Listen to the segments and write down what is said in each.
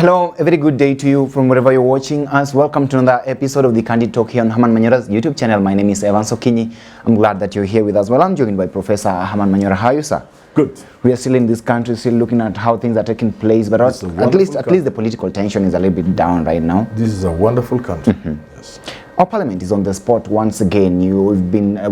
Hello, a very good day to you from wherever you're watching us. Welcome to another episode of the Candid Talk here on Herman Manyora's YouTube channel. My name is Evan Sokinyi. I'm glad that you're here with us. Well, I'm joined by Professor Herman Manyora. How are you, sir? Good. We are still in this country, still looking at how things are taking place, but at least the political tension is a little bit down right now. This is a wonderful country. Yes. Our parliament is on the spot once again.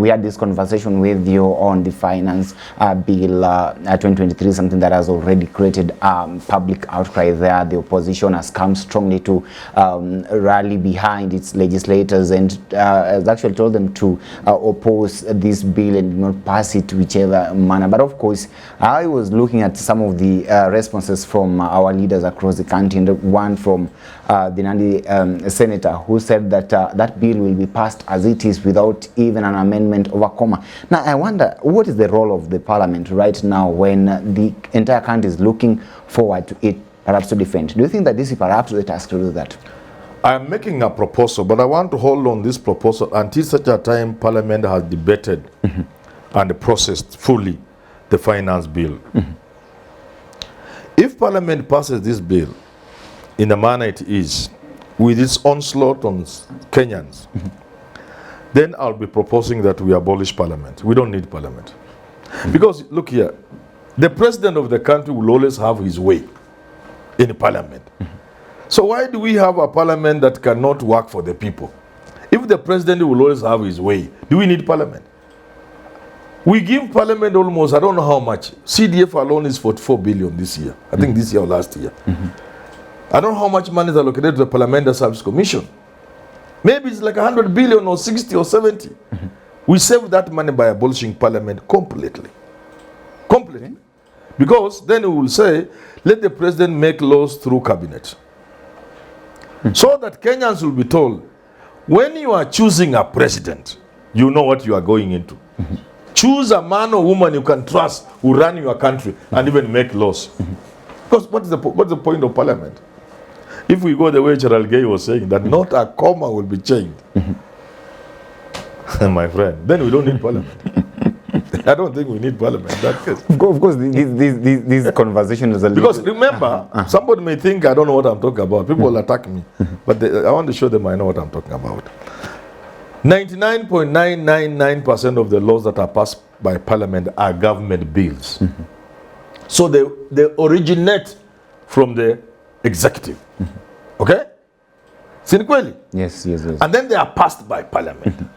We had this conversation with you on the finance bill 2023, something that has already created public outcry there. The opposition has come strongly to rally behind its legislators and has actually told them to oppose this bill and not pass it whichever manner. But of course, I was looking at some of the responses from our leaders across the country, and one from the Nandi senator who said that that bill will be passed as it is without even an amendment of a comma. Now, I wonder, what is the role of the parliament right now when the entire country is looking forward to it, perhaps to defend? Do you think that this is perhaps the task to do that? I am making a proposal, but I want to hold on this proposal until such a time Parliament has debated and processed fully the finance bill. If Parliament passes this bill in the manner it is, with its onslaught on Kenyans, then I'll be proposing that we abolish Parliament. We don't need Parliament. Because, look here, the president of the country will always have his way in Parliament. So why do we have a Parliament that cannot work for the people? If the president will always have his way, do we need Parliament? We give Parliament almost, I don't know how much. CDF alone is 44 billion this year. I think this year or last year. I don't know how much money is allocated to the Parliamentary Service Commission. Maybe it's like 100 billion or 60 or 70. We save that money by abolishing Parliament completely. Completely. Because then we will say, let the president make laws through cabinet. So that Kenyans will be told, when you are choosing a president, you know what you are going into. Choose a man or woman you can trust who run your country and even make laws. Because what's the point of Parliament? If we go the way Gerald Gay was saying, that not a comma will be changed, my friend, then we don't need Parliament. I don't think we need Parliament in that case. Of course, this conversation is a little... Because remember, somebody may think I don't know what I'm talking about. People will attack me. But I want to show them I know what I'm talking about. 99.999% of the laws that are passed by Parliament are government bills. So they originate from the executive. Okay? Sinquely. Yes. And then they are passed by Parliament.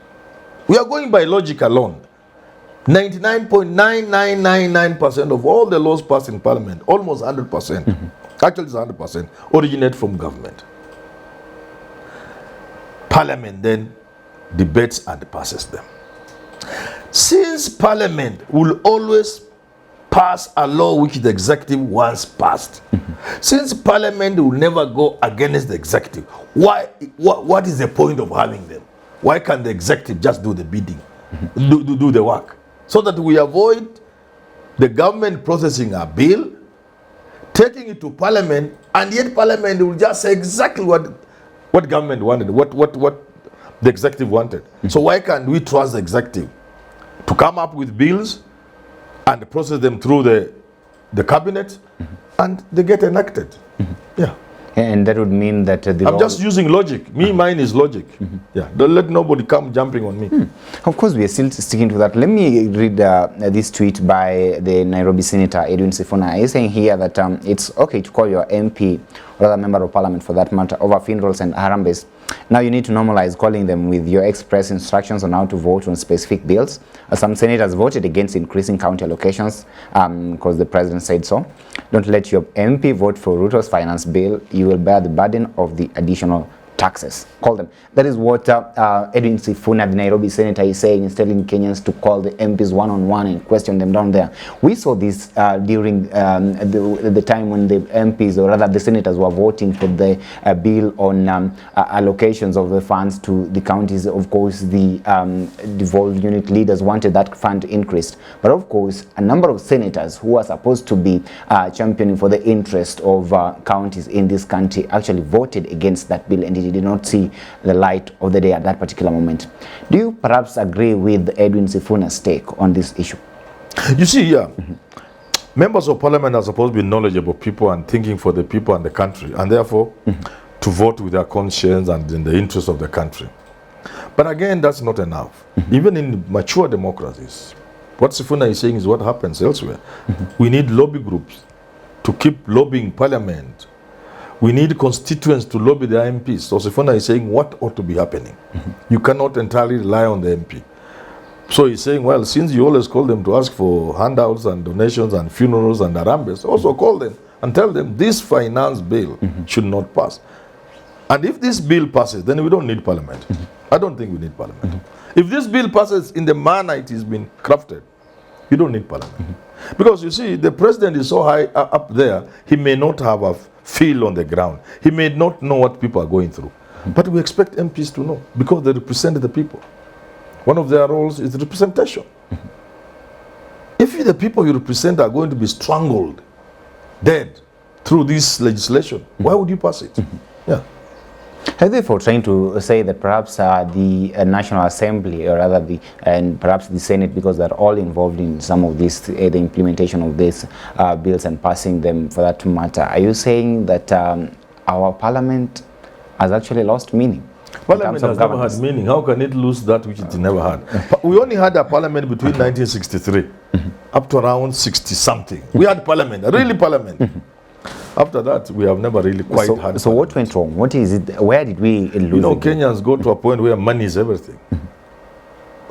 We are going by logic alone. 99.9999% of all the laws passed in Parliament, almost 100%, actually it's 100%, originate from government. Parliament then debates and passes them. Since Parliament will always pass a law which the executive once passed, since Parliament will never go against the executive, what is the point of having them? Why can't the executive just do the bidding, do the work? So that we avoid the government processing a bill, taking it to Parliament, and yet Parliament will just say exactly what government wanted, what the executive wanted. So why can't we trust the executive to come up with bills and process them through the cabinet and they get enacted? Yeah. And that would mean that I'm just using logic. Mine is logic. Yeah. Don't let nobody come jumping on me. Of course, we are still sticking to that. Let me read this tweet by the Nairobi Senator Edwin Sifuna. He's saying here that it's okay to call your MP or other member of parliament for that matter over funerals and harambes. Now you need to normalize calling them with your express instructions on how to vote on specific bills. Some senators voted against increasing county allocations because the president said so. Don't let your MP vote for Ruto's finance bill. You will bear the burden of the additional taxes. Call them. That is what Edwin Sifuna, the Nairobi senator, is saying. He's telling Kenyans to call the MPs one-on-one and question them down there. We saw this during the time when the MPs, or rather the senators, were voting for the bill on allocations of the funds to the counties. Of course, the devolved unit leaders wanted that fund increased. But of course, a number of senators who are supposed to be championing for the interest of counties in this country actually voted against that bill, and it did not see the light of the day at that particular moment. Do you perhaps agree with Edwin Sifuna's take on this issue? You see, yeah, Members of parliament are supposed to be knowledgeable people and thinking for the people and the country, and therefore to vote with their conscience and in the interest of the country. But again, that's not enough. Even in mature democracies, what Sifuna is saying is what happens elsewhere. We need lobby groups to keep lobbying parliament. We need constituents to lobby the MPs. So Sifuna is saying what ought to be happening. You cannot entirely rely on the MP. So he's saying, well, since you always call them to ask for handouts and donations and funerals and arambes, also call them and tell them this finance bill should not pass. And if this bill passes, then we don't need parliament. I don't think we need parliament. If this bill passes in the manner it has been crafted, you don't need parliament. Because you see, the president is so high up there, he may not have a feel on the ground. He may not know what people are going through. But we expect MPs to know because they represent the people. One of their roles is representation. If the people you represent are going to be strangled, dead, through this legislation, why would you pass it? Yeah. Are they for trying to say that perhaps the National Assembly, or rather and perhaps the Senate, because they're all involved in some of this, the implementation of these bills and passing them for that matter, are you saying that our parliament has actually lost meaning? Parliament has never had meaning. How can it lose that which it never had? We only had a parliament between 1963 up to around 60-something. We had parliament, a really parliament. After that, we have never really quite had. So what went wrong? What is it? Where did we lose? You know, Kenyans go to a point where money is everything.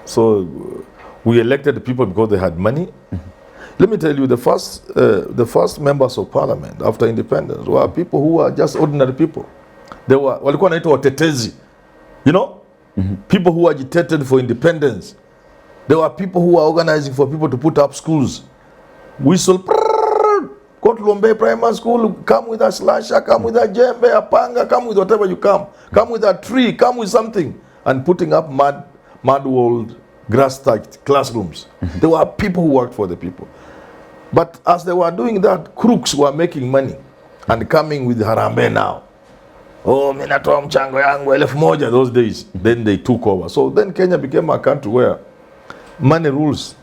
So we elected people because they had money. Let me tell you, the first members of parliament after independence were people who were just ordinary people. They were walikuwa wanaitwa watetezi. You know, people who agitated for independence. There were people who were organizing for people to put up schools. Whistle, go to Lombe Primary School, come with a slasher, come with a jembe, a panga, come with whatever you come with a tree, come with something, and putting up mud-walled, grass-thatched classrooms. There were people who worked for the people. But as they were doing that, crooks were making money and coming with harambe now. Oh, minatoa mchango yangu 1,000 those days. Then they took over. So then Kenya became a country where money rules.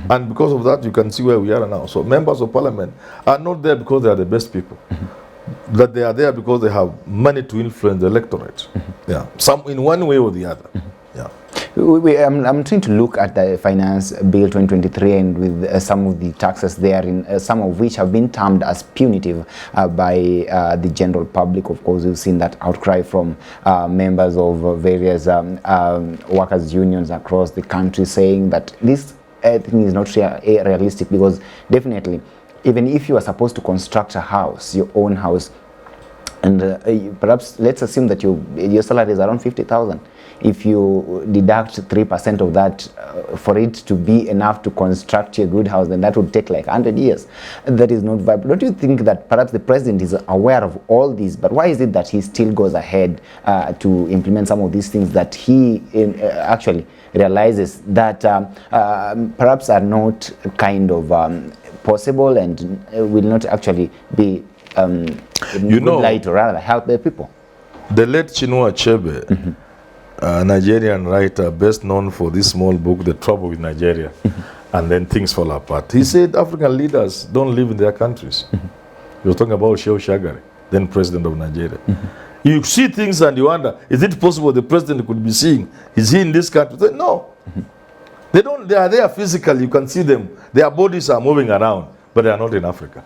And because of that, you can see where we are now. So members of parliament are not there because they are the best people. That they are there because they have money to influence the electorate. Yeah, some in one way or the other. Yeah. I'm trying to look at the Finance Bill 2023 and with some of the taxes therein, some of which have been termed as punitive by the general public. Of course, we've seen that outcry from members of various workers' unions across the country saying that this thing is not realistic, because definitely, even if you are supposed to construct a house, your own house, and perhaps let's assume that your salary is around 50,000. If you deduct 3% of that for it to be enough to construct a good house, then that would take like 100 years. That is not viable. Don't you think that perhaps the president is aware of all this, but why is it that he still goes ahead to implement some of these things that he actually realizes that perhaps are not kind of possible and will not actually be you know, light, or rather help the people? The late Chinua Achebe, Nigerian writer best known for this small book, The Trouble with Nigeria, and then Things Fall Apart. He said African leaders don't live in their countries. He was talking about Shehu Shagari, then president of Nigeria. You see things and you wonder, is it possible the president could be seeing? Is he in this country? Say, no. They are there physically, you can see them. Their bodies are moving around, but they are not in Africa.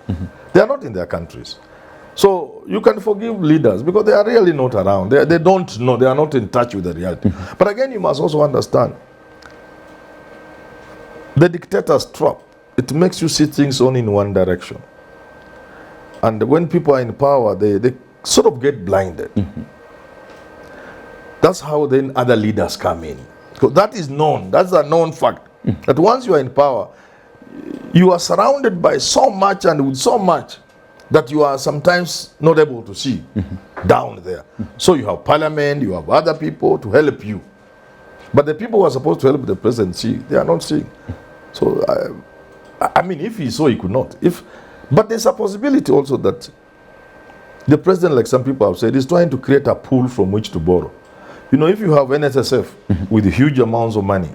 They are not in their countries. So you can forgive leaders because they are really not around. They don't know. They are not in touch with the reality. But again, you must also understand the dictator's trap. It makes you see things only in one direction. And when people are in power, they sort of get blinded. That's how then other leaders come in. Because that is known. That's a known fact. That once you are in power, you are surrounded by so much and with so much that you are sometimes not able to see down there. So you have parliament, you have other people to help you. But the people who are supposed to help the president see, they are not seeing. So, I mean, if he saw, he could not. But there's a possibility also that the president, like some people have said, is trying to create a pool from which to borrow. You know, if you have NSSF with huge amounts of money,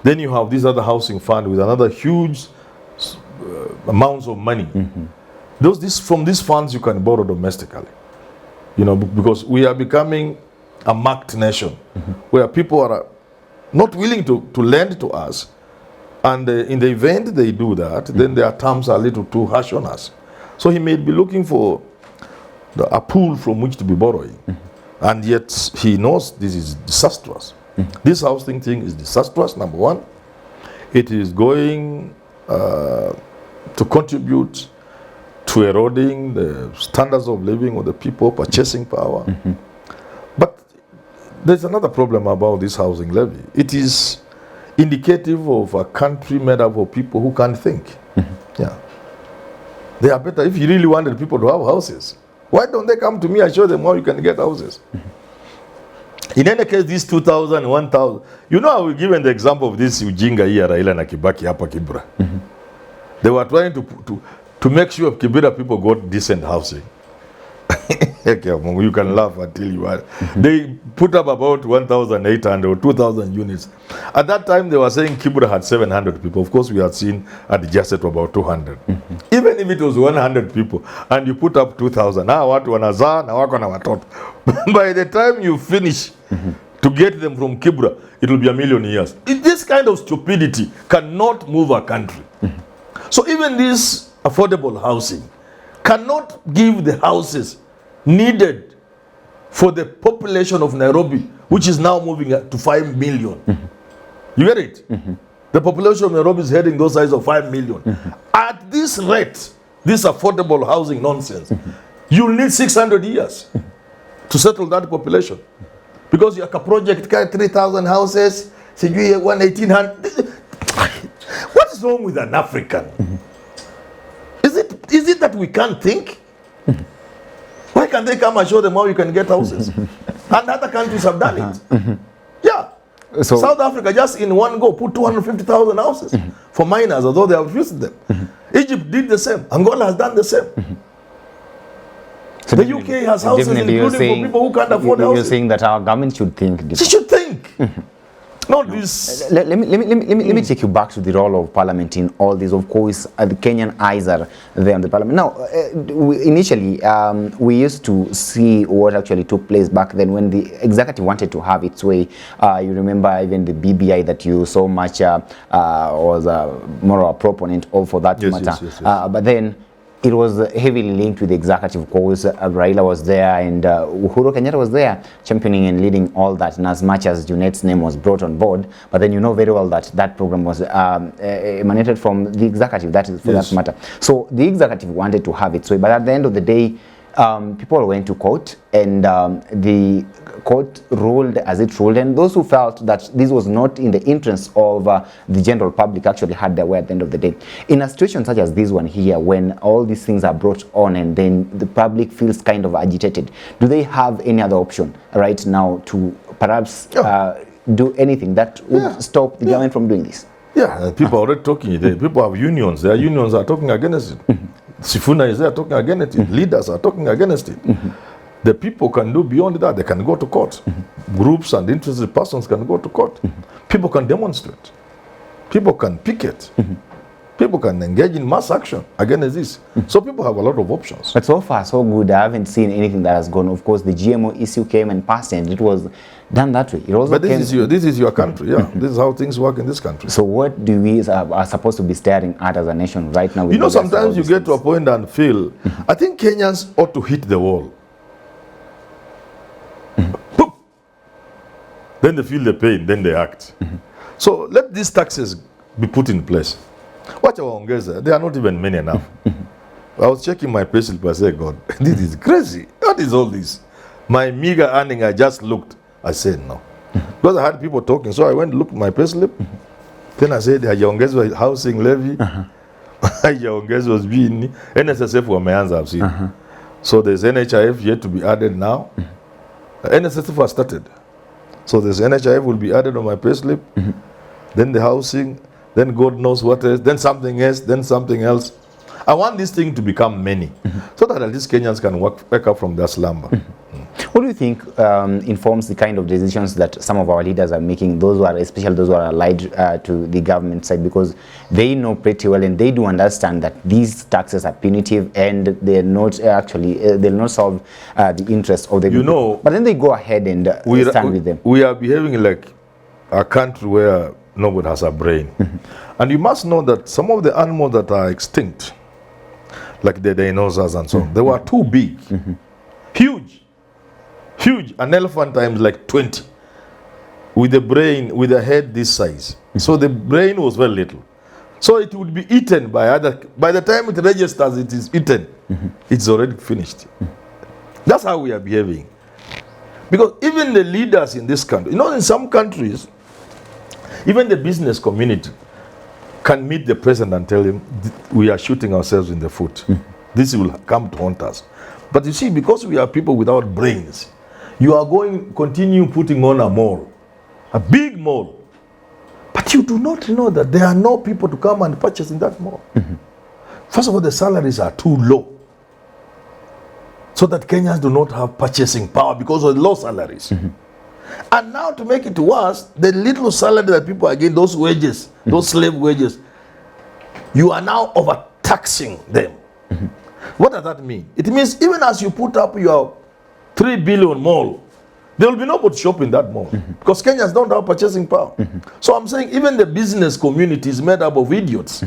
then you have this other housing fund with another huge amounts of money. From these funds you can borrow domestically. You know, because we are becoming a marked nation where people are not willing to lend to us. And in the event they do that, then their terms are a little too harsh on us. So he may be looking for a pool from which to be borrowing. And yet he knows this is disastrous. This housing thing is disastrous, number one. It is going to contribute to eroding the standards of living of the people, purchasing power. But there's another problem about this housing levy. It is indicative of a country made up of people who can't think. Yeah. They are better if you really wanted people to have houses. Why don't they come to me and show them how you can get houses? In any case, these 2,000, 1,000, you know, I will give the example of this Ujinga here, Raila na Kibaki hapa Kibra. They were trying to make sure Kibera people got decent housing. You can laugh until you are. They put up about 1,800 or 2,000 units. At that time, they were saying Kibra had 700 people. Of course, we had seen adjusted to about 200. Even if it was 100 people, and you put up 2,000, now what wanazaa na wako na watoto. By the time you finish to get them from Kibra, it will be 1,000,000 years. This kind of stupidity cannot move a country. So even this affordable housing cannot give the houses needed for the population of Nairobi, which is now moving to 5 million. You get it? The population of Nairobi is heading those sides of 5 million. At this rate, this affordable housing nonsense, you'll need 600 years to settle that population. Because your project carry 3,000 houses, say you 1,800. What is wrong with an African? Is it that we can't think? Why can't they come and show them how you can get houses? And other countries have done it. Yeah. So South Africa just in one go put 250,000 houses for minors, although they have refused them. Egypt did the same. Angola has done the same. So the UK has houses including for people who can't afford houses. You're saying that our government should think different. She should think. Not this. Let me take you back to the role of Parliament in all this. Of course, the Kenyan eyes are there on the Parliament. Now, initially, we used to see what actually took place back then when the executive wanted to have its way. You remember even the BBI that you so much was more of a proponent of for that matter. Yes. But then it was heavily linked with the executive. Of course, Raila was there and Uhuru Kenyatta was there championing and leading all that. And as much as Junet's name was brought on board, but then you know very well that that program was emanated from the executive, that is for that matter. So the executive wanted to have its way, but at the end of the day, people went to court and the court ruled as it ruled, and those who felt that this was not in the interest of the general public actually had their way at the end of the day. In a situation such as this one here, when all these things are brought on and then the public feels kind of agitated, do they have any other option right now to perhaps do anything that would stop the government from doing this? Yeah, people are already talking. People have unions. Their unions are talking against it. Sifuna is there talking against it. Leaders are talking against it. The people can do beyond that. They can go to court. Groups and interested persons can go to court. People can demonstrate. People can picket. People can engage in mass action against this. So people have a lot of options. But so far, so good. I haven't seen anything that has gone. Of course, the GMO issue came and passed, and it was done that way. It also but this is your country. Yeah, this is how things work in this country. So what do we are supposed to be staring at as a nation right now? You know, sometimes you get to a point and feel, I think Kenyans ought to hit the wall. Then they feel the pain, then they act. So let these taxes be put in place. Watch our ongeza, they are not even many enough. I was checking my payslip, I said, God, this is crazy. What is all this? My meager earning, I just looked. I said no. Because I had people talking, so I went and looked at my payslip. Then I said, hajaongezwa housing levy. Hajaongezwa sijui NSSF wameanza I've seen. So there's NHIF yet to be added now. NSSF has started. So there's NHIF will be added on my payslip. Then the housing, then God knows what else, then something else, then something else. I want this thing to become many, so that at least Kenyans can wake up from their slumber. What do you think informs the kind of decisions that some of our leaders are making, those who are, especially those who are allied to the government side, because they know pretty well and they do understand that these taxes are punitive and they're not actually, they'll not solve the interest of the people. But then they go ahead and stand with them. We are behaving like a country where nobody has a brain. And you must know that some of the animals that are extinct, like the dinosaurs and so on, they were too big. Huge. An elephant times like 20. With the brain, with a head this size. So the brain was very little. So it would be eaten by the time it registers, it is eaten. It's already finished. That's how we are behaving. Because even the leaders in this country, in some countries, even the business community can meet the president and tell him, we are shooting ourselves in the foot. This will come to haunt us. But you see, because we are people without brains, you are going to continue putting on a mall, a big mall. But you do not know that there are no people to come and purchase in that mall. First of all, the salaries are too low. So that Kenyans do not have purchasing power because of the low salaries. And now to make it worse, the little salary that people are getting, those wages, those slave wages, you are now overtaxing them. What does that mean? It means even as you put up your 3 billion mall, there will be nobody to shop in that mall because Kenyans don't have purchasing power. So I'm saying even the business community is made up of idiots.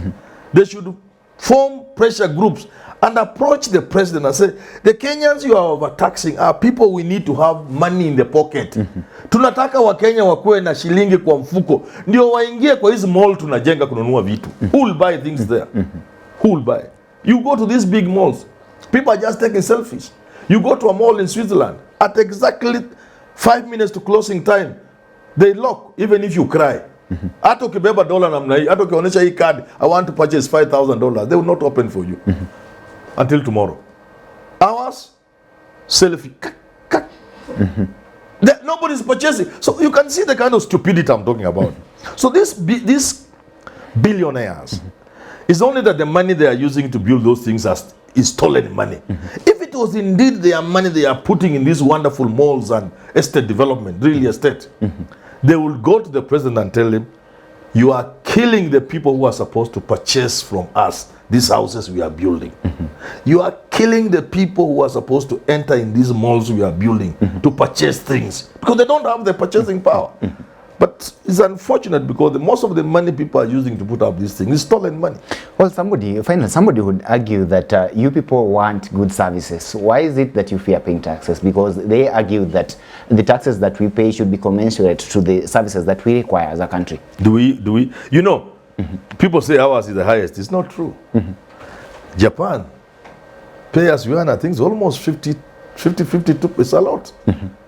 They should form pressure groups and approach the president and say, the Kenyans you are overtaxing are people we need to have money in the pocket. Tunataka wa Kenya wakuwe na shilingi kwa mfuko. Ndio waingie kwa hizi mall tunajenga kununua vitu. Who will buy things there? Who will buy? You go to these big malls, people are just taking selfies. You go to a mall in Switzerland, at exactly 5 minutes to closing time, they lock, even if you cry. Hata ukibeba dola namna hii, hata ukionyesha hii card, I want to purchase $5,000, they will not open for you until tomorrow. Ours, selfie, nobody's purchasing. So you can see the kind of stupidity I'm talking about. So these billionaires, it's only that the money they are using to build those things is stolen money. If it was indeed their money they are putting in these wonderful malls and estate development, real estate, they will go to the president and tell him, you are killing the people who are supposed to purchase from us these houses we are building. You are killing the people who are supposed to enter in these malls we are building to purchase things because they don't have the purchasing power. But it's unfortunate because most of the money people are using to put up these things is stolen money. Well, somebody would argue that you people want good services. Why is it that you fear paying taxes? Because they argue that the taxes that we pay should be commensurate to the services that we require as a country. Do we? People say ours is the highest. It's not true. Japan, pay as you earn, I think it's almost 52. It's a lot.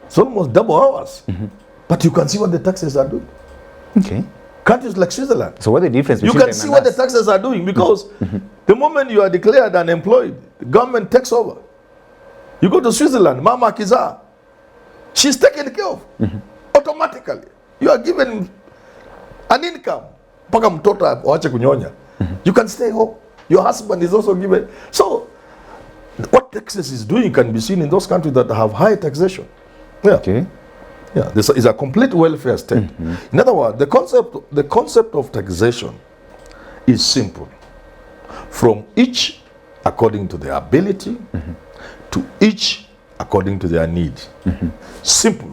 It's almost double ours. But you can see what the taxes are doing. Okay. Countries like Switzerland. So what the difference between you can see what the taxes are doing because the moment you are declared unemployed, the government takes over. You go to Switzerland, Mama Kiza, she's taken care of automatically. You are given an income. Paka mtoto waache kunyonya. You can stay home. Your husband is also given. So what Texas is doing can be seen in those countries that have high taxation. Yeah. Okay. Yeah, this is a complete welfare state. In other words, the concept of taxation is simple. From each according to their ability, to each according to their need. Simple.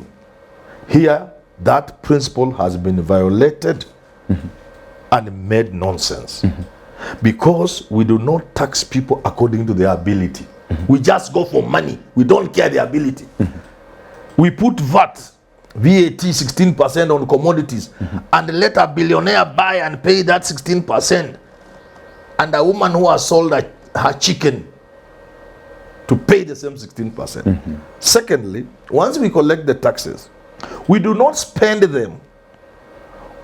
Here, that principle has been violated and made nonsense. Because we do not tax people according to their ability. We just go for money. We don't care their ability. We put VAT 16% on commodities and let a billionaire buy and pay that 16%, and a woman who has sold her chicken to pay the same 16%. Secondly, once we collect the taxes, we do not spend them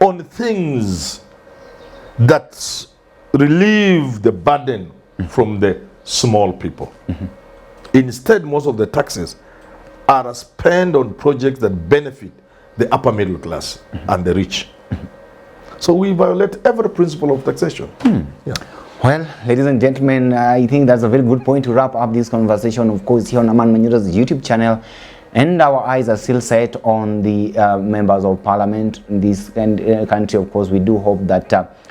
on things that relieve the burden from the small people. Instead, most of the taxes are spent on projects that benefit the upper middle class and the rich. So we violate every principle of taxation. Yeah. Well, ladies and gentlemen, I think that's a very good point to wrap up this conversation, of course, here on Herman Manyora's YouTube channel. And our eyes are still set on the members of parliament in this country. Of course, we do hope that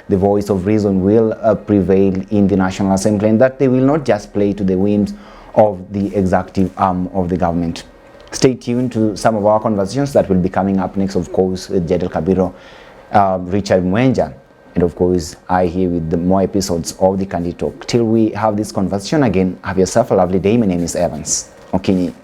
the voice of reason will prevail in the National Assembly, and that they will not just play to the whims of the executive arm of the government. Stay tuned to some of our conversations that will be coming up next, of course, with Jedel Kabiro, Richard Mwenja, and of course, I here with the more episodes of the Candid Talk. Till we have this conversation again, have yourself a lovely day. My name is Evans Okinyi.